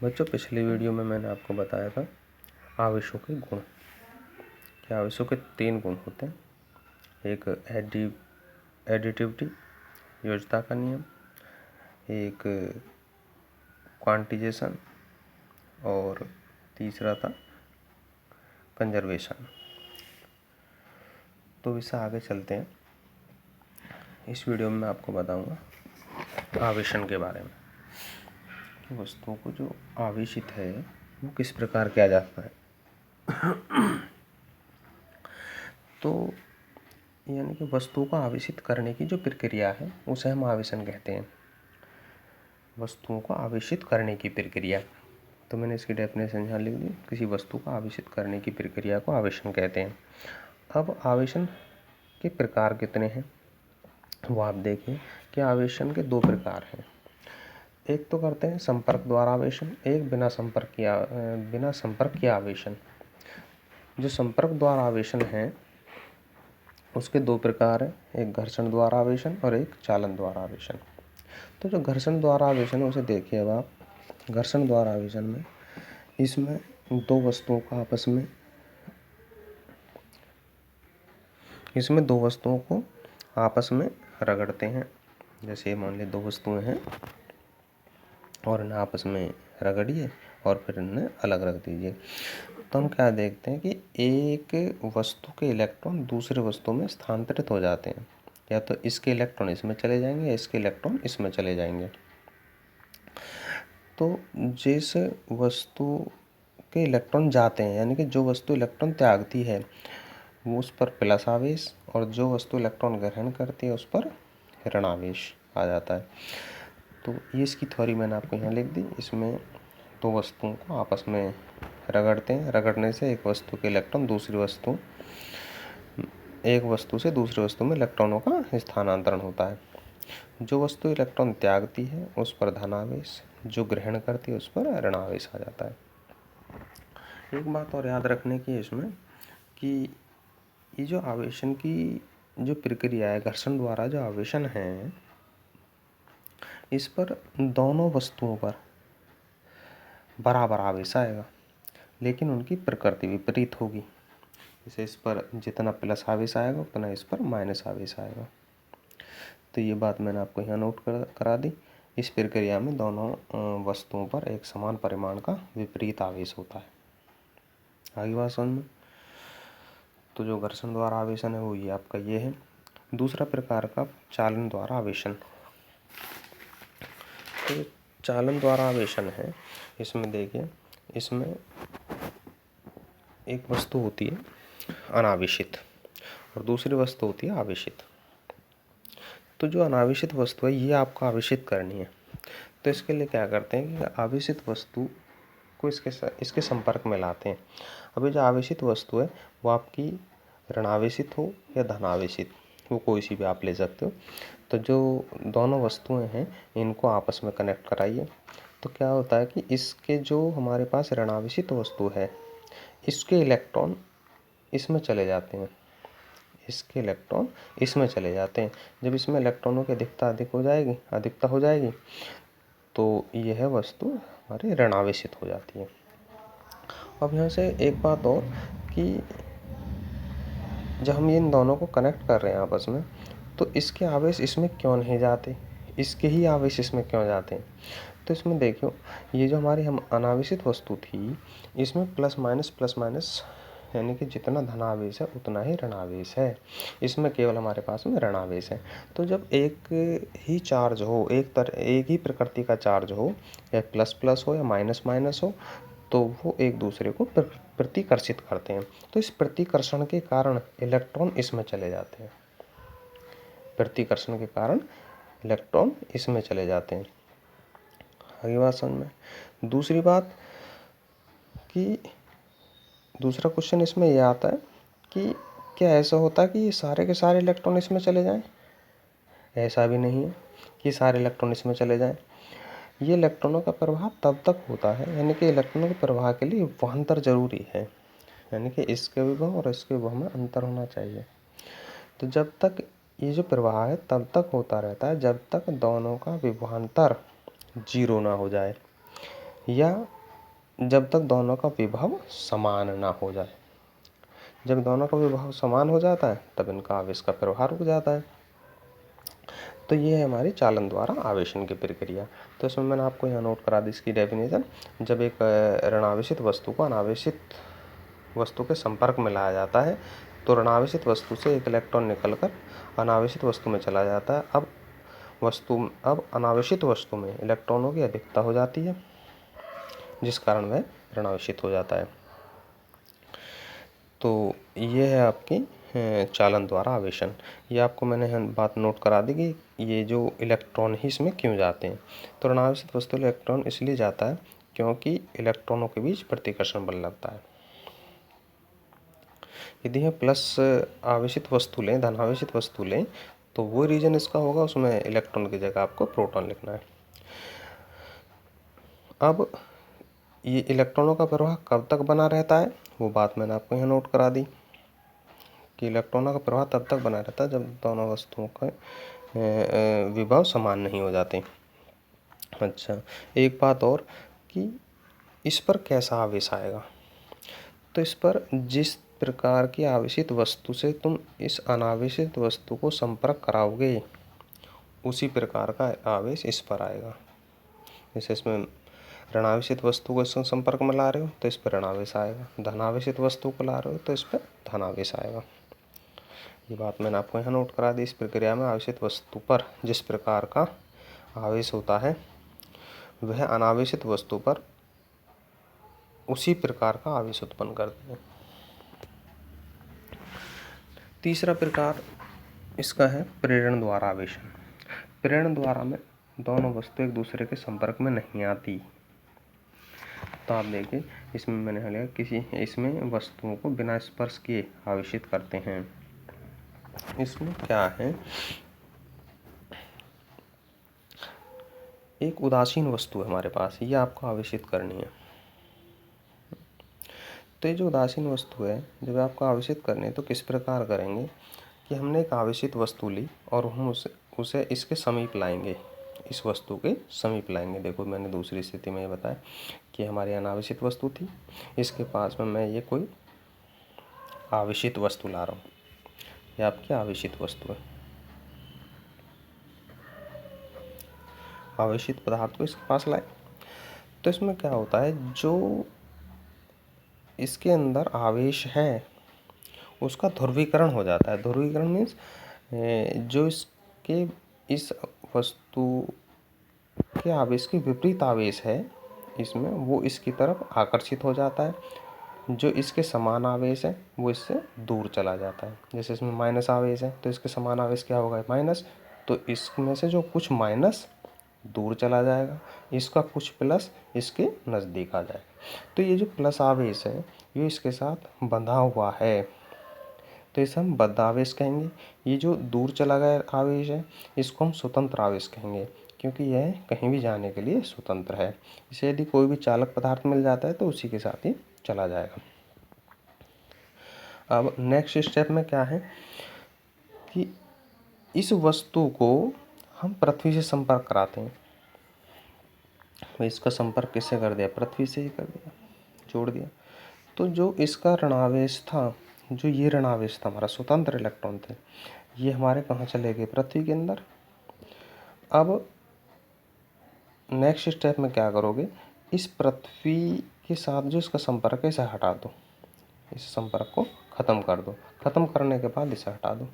बच्चों, पिछली वीडियो में मैंने आपको बताया था आवेशों के गुण। कि आवेशों के 3 गुण होते हैं। एक एडिटिविटी, योज्यता का नियम, एक क्वांटिजेशन और तीसरा था कंजर्वेशन। तो इससे आगे चलते हैं। इस वीडियो में मैं आपको बताऊंगा आवेशन के बारे में कि वस्तुओं को जो आवेशित है वो किस प्रकार किया जाता है। तो यानी कि वस्तुओं को आवेशित करने की जो प्रक्रिया है उसे हम आवेशन कहते हैं। वस्तुओं को आवेशित करने की प्रक्रिया, तो मैंने इसकी डेफिनेशन यहाँ लिख दी। किसी वस्तु को आवेशित करने की प्रक्रिया को आवेशन कहते हैं। अब आवेशन के प्रकार कितने हैं वो आप देखिए कि आवेशन के 2 प्रकार हैं। एक तो करते हैं संपर्क द्वारा आवेशन, एक बिना संपर्क किया आवेशन। जो संपर्क द्वारा आवेशन है उसके 2 प्रकार हैं, एक घर्षण द्वारा आवेशन और एक चालन द्वारा आवेशन। तो जो घर्षण द्वारा आवेशन है उसे देखिए। अब आप घर्षण द्वारा आवेशन में इसमें 2 वस्तुओं को आपस में रगड़ते हैं। जैसे मान ली 2 वस्तुएं हैं और इन्हें आपस में रगड़िए और फिर इन्हें अलग रख दीजिए। तो हम क्या देखते हैं कि एक वस्तु के इलेक्ट्रॉन दूसरे वस्तु में स्थानांतरित हो जाते हैं। या तो इसके इलेक्ट्रॉन इसमें चले जाएंगे या इसके इलेक्ट्रॉन इसमें चले जाएंगे। तो जिस वस्तु के इलेक्ट्रॉन जाते हैं, यानी कि जो वस्तु इलेक्ट्रॉन त्यागती है वो उस पर प्लस आवेश, और जो वस्तु इलेक्ट्रॉन ग्रहण करती है उस पर ऋण आवेश आ जाता है। तो ये इसकी थ्योरी मैंने आपको यहाँ लिख दी। इसमें 2 वस्तुओं को आपस में रगड़ते हैं। रगड़ने से एक वस्तु के इलेक्ट्रॉन एक वस्तु से दूसरी वस्तु में इलेक्ट्रॉनों का स्थानांतरण होता है। जो वस्तु इलेक्ट्रॉन त्यागती है उस पर धनावेश, जो ग्रहण करती है उस पर ऋण आवेश आ जाता है। एक बात और याद रखने की इसमें कि ये जो आवेशन की जो प्रक्रिया है, घर्षण द्वारा जो आवेशन है, इस पर दोनों वस्तुओं पर बराबर आवेश आएगा, लेकिन उनकी प्रकृति विपरीत होगी। जैसे इस पर जितना प्लस आवेश आएगा उतना इस पर माइनस आवेश आएगा। तो ये बात मैंने आपको यहाँ नोट करा दी। इस प्रक्रिया में दोनों वस्तुओं पर एक समान परिमाण का विपरीत आवेश होता है। आगे बात समझ में। तो जो घर्षण द्वारा आवेशन है वो ये आपका ये है। दूसरा प्रकार का चालन द्वारा आवेशन। तो चालन द्वारा आवेशन है, इसमें देखिए, इसमें एक वस्तु होती है अनावेशित और दूसरी वस्तु होती है आवेशित। तो जो अनावेशित वस्तु है ये आपको आवेशित करनी है। तो इसके लिए क्या करते हैं कि आवेशित वस्तु को इसके संपर्क में लाते हैं। अभी जो आवेशित वस्तु है वो आपकी ऋणावेशित हो या धनावेशित, वो कोई सी भी आप ले सकते हो। तो जो दोनों वस्तुएं हैं इनको आपस में कनेक्ट कराइए। तो क्या होता है कि इसके जो हमारे पास ऋणावेशित वस्तु है इसके इलेक्ट्रॉन इसमें चले जाते हैं, इसके इलेक्ट्रॉन इसमें चले जाते हैं। जब इसमें इलेक्ट्रॉनों की अधिकता हो जाएगी तो यह वस्तु हमारी ऋणावेशित हो जाती है। अब यहाँ से एक बात और कि जब हम इन दोनों को कनेक्ट कर रहे हैं आपस में, तो इसके आवेश इसमें क्यों नहीं जाते, इसके ही आवेश इसमें क्यों जाते हैं। तो इसमें देखियो, ये जो हमारी हम अनावेशित वस्तु थी इसमें प्लस माइनस यानी कि जितना धनावेश है उतना ही ऋणावेश है। इसमें केवल हमारे पास में ऋणावेश है। तो जब एक ही चार्ज हो, एक ही प्रकृति का चार्ज हो, या प्लस प्लस हो या माइनस माइनस हो, तो वो एक दूसरे को प्रतिकर्षित करते हैं। तो इस प्रतिकर्षण के कारण इलेक्ट्रॉन इसमें चले जाते हैं। प्रतिकर्षण के कारण इलेक्ट्रॉन इसमें चले जाते हैं। आगे बात समझ में। दूसरी बात कि दूसरा क्वेश्चन इसमें यह आता है कि क्या ऐसा होता है कि ये सारे के सारे इलेक्ट्रॉन इसमें चले जाएं? ऐसा भी नहीं है कि सारे इलेक्ट्रॉन इसमें चले जाएं। ये इलेक्ट्रॉनों का प्रवाह तब तक होता है, यानी कि इलेक्ट्रॉनों के प्रवाह के लिए विभवांतर जरूरी है, यानी कि इसके विभव और इसके विभव में अंतर होना चाहिए। तो जब तक ये जो प्रवाह है तब तक होता रहता है जब तक दोनों का विभवांतर 0 ना हो जाए। या जब तक दोनों का विभव समान ना हो जाए। जब दोनों का विभव समान हो जाता है तब इनका आवेश का प्रवाह रुक जाता है। तो ये है हमारी चालन द्वारा आवेशन की प्रक्रिया। तो इसमें मैंने आपको यहाँ नोट करा दी इसकी डेफिनेशन। जब एक ऋणावेशित वस्तु को अनावेशित वस्तु के संपर्क में लाया जाता है तो ऋणावेशित वस्तु से एक इलेक्ट्रॉन निकलकर अनावेशित वस्तु में चला जाता है। अब अनावेशित वस्तु में इलेक्ट्रॉनों की अधिकता हो जाती है, जिस कारण वह ऋणावेशित हो जाता है। तो ये है आपकी चालन द्वारा आवेशन। ये आपको मैंने बात नोट करा दी कि ये जो इलेक्ट्रॉन ही इसमें क्यों जाते हैं। तो ऋणावेशित वस्तु में इलेक्ट्रॉन इसलिए जाता है क्योंकि इलेक्ट्रॉनों के बीच प्रतिकर्षण बल लगता है। यदि हम प्लस आवेशित वस्तु लें, धनावेशित वस्तु लें, तो वो रीजन इसका होगा, उसमें इलेक्ट्रॉन की जगह आपको प्रोटॉन लिखना है। अब ये इलेक्ट्रॉनों का प्रवाह कब तक बना रहता है, वो बात मैंने आपको यहाँ नोट करा दी कि इलेक्ट्रॉनों का प्रवाह तब तक बना रहता है जब दोनों वस्तुओं का विभव समान नहीं हो जाते। अच्छा, एक बात और कि इस पर कैसा आवेश आएगा। तो इस पर जिस प्रकार की आवेशित वस्तु से तुम इस अनावेशित वस्तु को संपर्क कराओगे उसी प्रकार का आवेश इस पर आएगा। जैसे इसमें ऋणावेशित वस्तु को इसके संपर्क में ला रहे हो तो इस पर ऋणावेश आएगा, धनावेशित वस्तु को ला रहे हो तो इस पर धनावेश आएगा। ये बात मैंने आपको यहाँ नोट करा दी। इस प्रक्रिया में आवेशित वस्तु पर जिस प्रकार का आवेश होता है वह अनावेशित वस्तु पर उसी प्रकार का आवेश उत्पन्न करते हैं। तीसरा प्रकार इसका है प्रेरण द्वारा आवेशन। प्रेरण द्वारा में दोनों वस्तु एक दूसरे के संपर्क में नहीं आती। तो आप देखिए इसमें मैंने लिया इसमें वस्तुओं को बिना स्पर्श किए आवेशित करते हैं। इसमें क्या है, एक उदासीन वस्तु है हमारे पास, ये आपको आवेशित करनी है। तो ये जो उदासीन वस्तु है जब आपको आवेशित करनी है तो किस प्रकार करेंगे कि हमने एक आवेशित वस्तु ली और हम उसे इसके समीप लाएंगे, इस वस्तु के समीप लाएंगे। देखो मैंने दूसरी स्थिति में ये बताया कि हमारी अनावेशित वस्तु थी, इसके पास में मैं ये कोई आवेशित वस्तु ला रहा हूँ, ये आपकी आवेशित वस्तु है। आवेशित पदार्थ को इसके पास लाए तो इसमें क्या होता है, जो इसके अंदर आवेश है उसका ध्रुवीकरण हो जाता है। ध्रुवीकरण मीन्स जो इसके इस वस्तु के आवेश के विपरीत आवेश है इसमें, वो इसकी तरफ आकर्षित हो जाता है। जो इसके समान आवेश है वो इससे दूर चला जाता है। जैसे इसमें माइनस आवेश है तो इसके समान आवेश क्या होगा, माइनस। तो इसमें से जो कुछ माइनस दूर चला जाएगा, इसका कुछ प्लस इसके नज़दीक आ जाएगा। तो ये जो प्लस आवेश है ये इसके साथ बंधा हुआ है, तो इसे हम बद्ध आवेश कहेंगे। ये जो दूर चला गया आवेश है इसको हम स्वतंत्र आवेश कहेंगे, क्योंकि यह कहीं भी जाने के लिए स्वतंत्र है। इसे यदि कोई भी चालक पदार्थ मिल जाता है तो उसी के साथ ही चला जाएगा। अब नेक्स्ट स्टेप में क्या है कि इस वस्तु को हम पृथ्वी से संपर्क कराते हैं। इसका संपर्क किससे कर दिया, पृथ्वी से ही कर दिया, जोड़ दिया। तो जो इसका ऋणावेश था, जो ये ऋणावेश था, हमारा स्वतंत्र इलेक्ट्रॉन थे, ये हमारे कहाँ चले गए, पृथ्वी के अंदर। अब नेक्स्ट स्टेप में क्या करोगे, इस पृथ्वी के साथ जो इसका संपर्क है इसे हटा दो, इस संपर्क को ख़त्म कर दो। ख़त्म करने के बाद इसे हटा दो।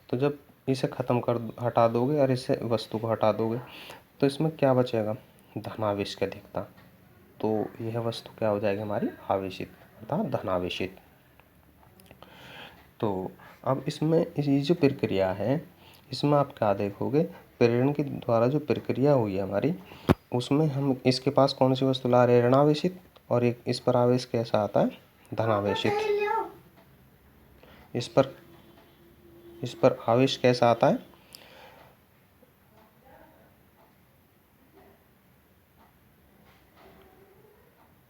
तो जब इसे हटा दोगे और इसे वस्तु को हटा दोगे तो इसमें क्या बचेगा, धनावेश की अधिकता। तो यह वस्तु क्या हो जाएगी हमारी, आवेशित अर्थात धनावेशित। तो अब इसमें ये जो प्रक्रिया है इसमें आप क्या देखोगे, प्रेरण के द्वारा जो प्रक्रिया हुई है हमारी, उसमें हम इसके पास कौन सी वस्तु ला रहे हैं, ऋणावेशित, और एक इस पर आवेश कैसा आता है, धनावेशित। इस पर आवेश कैसा आता है,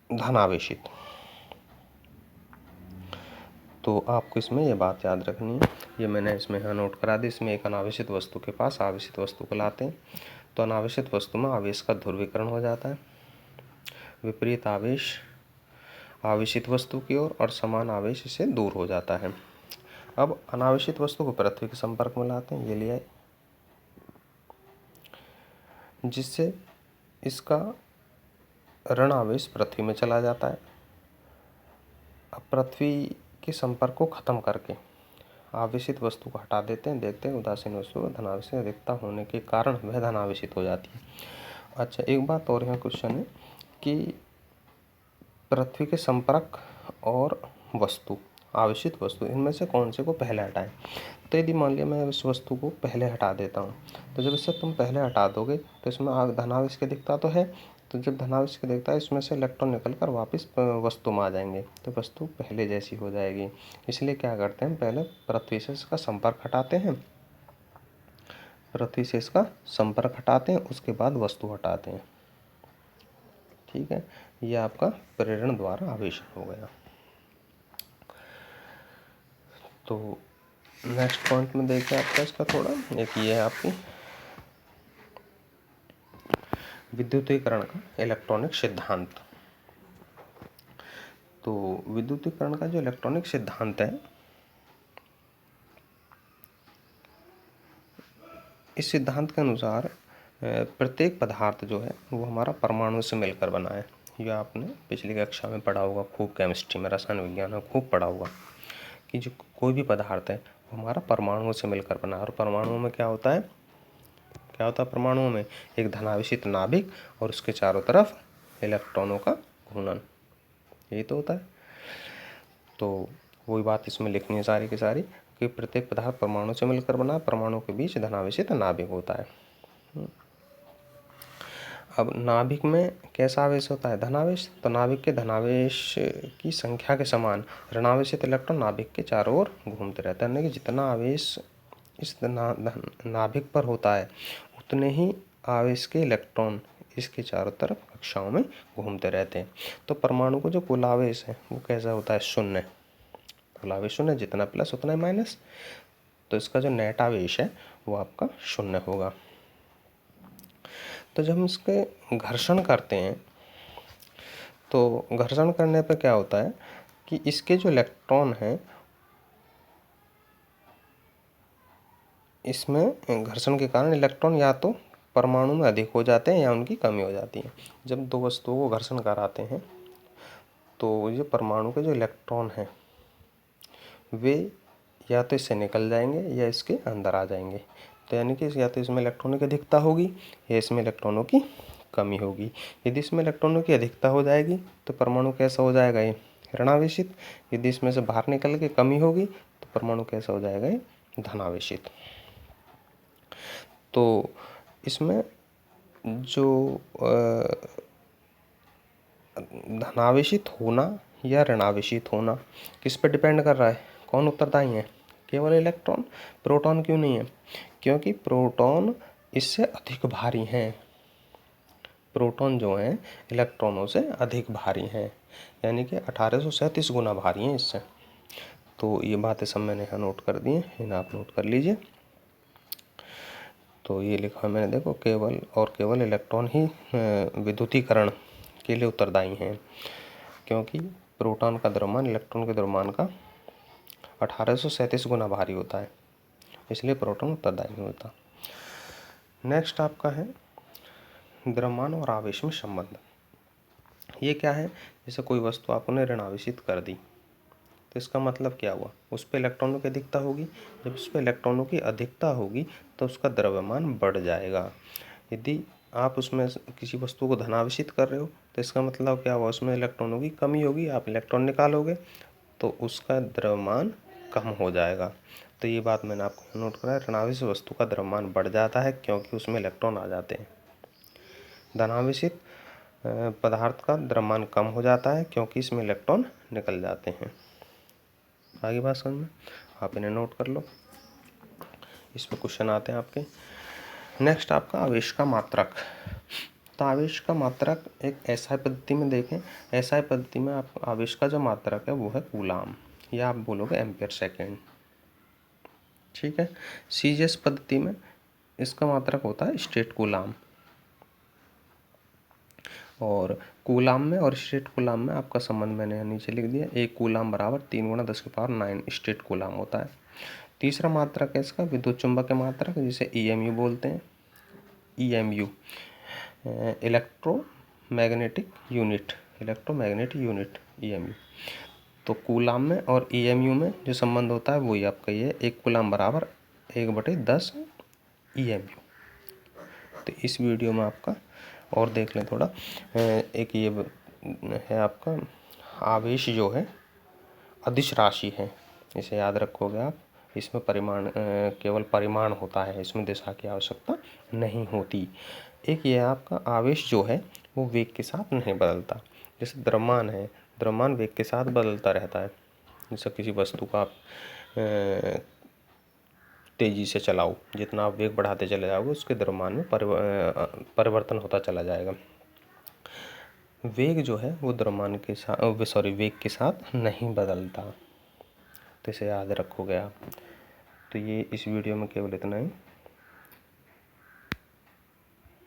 धनावेशित। तो आपको इसमें ये बात याद रखनी है, ये मैंने इसमें यहाँ नोट करा दी। इसमें एक अनावेशित वस्तु के पास आवेशित वस्तु को लाते हैं तो अनावेशित वस्तु में आवेश का ध्रुवीकरण हो जाता है, विपरीत आवेश आवेशित वस्तु की ओर और समान आवेश इससे दूर हो जाता है। अब अनावेशित वस्तु को पृथ्वी के संपर्क में लाते हैं, ये ले आए, जिससे इसका ऋण आवेश पृथ्वी में चला जाता है। अब पृथ्वी के संपर्क को खत्म करके आवेशित वस्तु को हटा देते हैं, देखते हैं उदासीन वस्तु धनावेशित अधिकता होने के कारण वह धनावेशित हो जाती है। अच्छा, एक बात और यहाँ क्वेश्चन है कि पृथ्वी के संपर्क और वस्तु आवेशित वस्तु इनमें से कौन से को पहले हटाएं। तो यदि मान लिया मैं इस वस्तु को पहले हटा देता हूँ, तो जब इससे तुम पहले हटा दोगे तो इसमें धनावेश की दिखता तो है, तो जब धनावेश की दिखता है इसमें से इलेक्ट्रॉन निकलकर वापस वस्तु में आ जाएंगे, तो वस्तु पहले जैसी हो जाएगी। इसलिए क्या करते हैं, पहले पृथ्वी से इसका संपर्क हटाते हैं, पृथ्वी से इसका संपर्क हटाते हैं, उसके बाद वस्तु हटाते हैं। ठीक है, यह आपका प्रेरण द्वारा आवेशन हो गया। तो नेक्स्ट पॉइंट में देखिए आपका इसका थोड़ा एक ये है आपकी विद्युतीकरण का इलेक्ट्रॉनिक सिद्धांत। तो विद्युतीकरण का जो इलेक्ट्रॉनिक सिद्धांत है, इस सिद्धांत के अनुसार प्रत्येक पदार्थ जो है वो हमारा परमाणु से मिलकर बना है। यह आपने पिछली कक्षा में पढ़ा होगा, खूब केमिस्ट्री में, रसायन विज्ञान में खूब पढ़ा होगा कि जो कोई भी पदार्थ है वो हमारा परमाणुओं से मिलकर बना है। और परमाणुओं में क्या होता है, परमाणुओं में एक धनावेशित नाभिक और उसके चारों तरफ इलेक्ट्रॉनों का घूर्णन, यही तो होता है। तो वही बात इसमें लिखनी है सारी की सारी कि प्रत्येक पदार्थ परमाणु से मिलकर बना, परमाणु के बीच धनावेशित नाभिक होता है। अब नाभिक में कैसा आवेश होता है, धनावेश। तो नाभिक के धनावेश की संख्या के समान ऋणावेशित इलेक्ट्रॉन नाभिक के चारों ओर घूमते रहते हैं, यानी कि जितना आवेश इस नाभिक पर होता है उतने ही आवेश के इलेक्ट्रॉन इसके चारों तरफ कक्षाओं में घूमते रहते हैं। तो परमाणु को जो कुल आवेश है वो कैसा होता है, शून्य। कुल आवेश शून्य, जितना प्लस उतना माइनस, तो इसका जो नेट आवेश है वो आपका शून्य होगा। तो जब हम इसके घर्षण करते हैं तो घर्षण करने पर क्या होता है कि इसके जो इलेक्ट्रॉन हैं, इसमें घर्षण के कारण इलेक्ट्रॉन या तो परमाणु में अधिक हो जाते हैं या उनकी कमी हो जाती है। जब दो वस्तुओं को घर्षण कराते हैं तो ये परमाणु के जो इलेक्ट्रॉन हैं वे या तो इससे निकल जाएंगे या इसके अंदर आ जाएंगे। तो यानी कि या तो इसमें इलेक्ट्रॉनों की अधिकता होगी या इसमें इलेक्ट्रॉनों की कमी होगी। यदि इसमें इलेक्ट्रॉनों की अधिकता हो जाएगी तो परमाणु कैसा हो जाएगा, ये ऋणावेशित। यदि इसमें से बाहर निकल के कमी होगी तो परमाणु कैसा हो जाएगा, ये धनावेशित। तो इसमें जो धनावेशित होना या ऋणावेशित होना किस पर डिपेंड कर रहा है, कौन उत्तरदायी है, केवल इलेक्ट्रॉन। प्रोटॉन क्यों नहीं है, क्योंकि प्रोटॉन इससे अधिक भारी हैं। प्रोटॉन जो हैं इलेक्ट्रॉनों से अधिक भारी हैं, यानी कि 1837 गुना भारी हैं इससे। तो ये बातें सब मैंने यहाँ नोट कर दी हैं, इन्हें आप नोट कर लीजिए। तो ये लिखा है मैंने, देखो, केवल और केवल इलेक्ट्रॉन ही विद्युतीकरण के लिए उत्तरदायी हैं, क्योंकि प्रोटॉन का द्रव्यमान इलेक्ट्रॉन के द्रव्यमान का 1837 गुना भारी होता है, इसलिए प्रोटॉन उत्तरदायी नहीं होता। नेक्स्ट आपका है द्रव्यमान और आवेश में संबंध। ये क्या है, जैसे कोई वस्तु आपने ऋण आवेशित कर दी तो इसका मतलब क्या हुआ, उस पर इलेक्ट्रॉनों की अधिकता होगी। जब उस पर इलेक्ट्रॉनों की अधिकता होगी तो उसका द्रव्यमान बढ़ जाएगा। यदि आप उसमें किसी वस्तु को धनावेशित कर रहे हो तो इसका मतलब क्या हुआ, उसमें इलेक्ट्रॉनों की कमी होगी, आप इलेक्ट्रॉन निकालोगे तो उसका द्रव्यमान कम हो जाएगा। तो ये बात मैंने आपको नोट करा है, ऋणावेशित वस्तु का द्रव्यमान बढ़ जाता है क्योंकि उसमें इलेक्ट्रॉन आ जाते हैं। धनावेशित पदार्थ का द्रव्यमान कम हो जाता है क्योंकि इसमें इलेक्ट्रॉन निकल जाते हैं। आगे बात समझ में, आप इन्हें नोट कर लो, इस पर क्वेश्चन आते हैं आपके। नेक्स्ट आपका आवेश का मात्रक। तो आवेश का मात्रक एक एसआई पद्धति में देखें, एसआई पद्धति में आप आवेश का जो मात्रक है वो है कूलाम, या आप बोलोगे एम्पियर सेकेंड। ठीक है। सीजीएस पद्धति में इसका मात्रक होता है स्टेट कूलाम। और कूलाम में और स्टेट कूलाम में आपका संबंध मैंने यहाँ नीचे लिख दिया, 1 कूलाम बराबर 3 × 10⁹ स्टेट कूलाम होता है। तीसरा मात्रक है इसका विद्युत चुंबकीय मात्रक, जिसे EMU बोलते हैं। EMU electromagnetic unit, EMU। तो कूलाम में और EMU में जो संबंध होता है वही आपका ये 1 कूलाम बराबर 1/10 EMU। तो इस वीडियो में आपका और देख लें थोड़ा, एक ये है आपका आवेश जो है अदिश राशि है, इसे याद रखोगे आप। इसमें परिमाण केवल परिमाण होता है, इसमें दिशा की आवश्यकता नहीं होती। एक ये आपका आवेश जो है वो वेग के साथ नहीं बदलता। जैसे द्रव्यमान है, द्रव्यमान वेग के साथ बदलता रहता है। जैसे किसी वस्तु का आप तेज़ी से चलाओ, जितना आप वेग बढ़ाते चले जाओगे उसके द्रव्यमान में परिवर्तन होता चला जाएगा। वेग जो है वो द्रव्यमान के साथ वेग के साथ नहीं बदलता। तो इसे याद रखोगे आप। तो ये इस वीडियो में केवल इतना ही।